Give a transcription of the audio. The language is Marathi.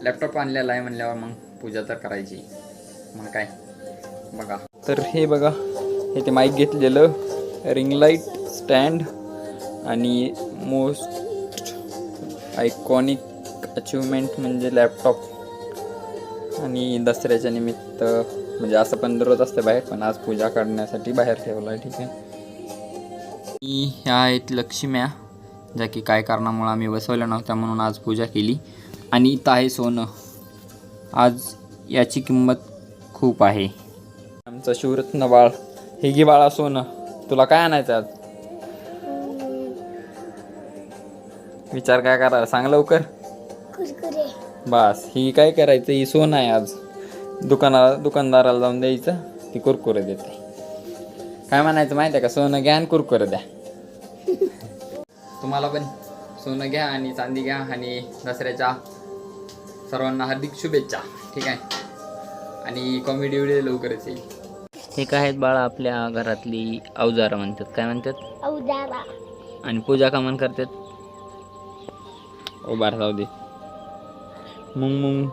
लॅपटॉप आणलेला आहे म्हणल्यावर मग पूजा तर करायची. मग काय बघा, तर हे बघा, हे ते माईक घेतलेलं, रिंग लाईट स्टँड आणि मोस्ट आयकॉनिक अचिव्हमेंट म्हणजे लॅपटॉप. आणि दसऱ्याच्या निमित्त म्हणजे असं पण दररोज असतं बाहेर, पण आज पूजा करण्यासाठी बाहेर ठेवलं आहे. ठीक आहे. आणि ह्या आहेत लक्ष्म्या, ज्या की काय कारणामुळे आम्ही बसवल्या नव्हत्या म्हणून आज पूजा केली. आणि इथं आहे सोनं. आज याची किंमत खूप आहे. आमचं शिवरत्न बाळ, हे घे बाळा सोनं. तुला काय आणायचं आज? विचार काय करा, सांग लवकर. बस, ही काय करायचं, ही सोनं आहे आज. दुकानदाराला जाऊन द्यायचं, ती कुरकुरे देते. काय म्हणायचं माहिती आहे का, सोनं घ्या आणि कुरकुरे द्या. तुम्हाला पण सोनं घ्या आणि चांदी घ्या. आणि दसऱ्याच्या सर्वांना हार्दिक शुभेच्छा. ठीक आहे. आणि कॉमेडी व्हिडिओ लवकरच येईल. हे काय आहेत बाळा, आपल्या घरातली अवजारं म्हणतात. काय म्हणतात? अवजारा. आणि पूजा का म्हण करतात? ओ बार जाऊ दे. मुंग मुंग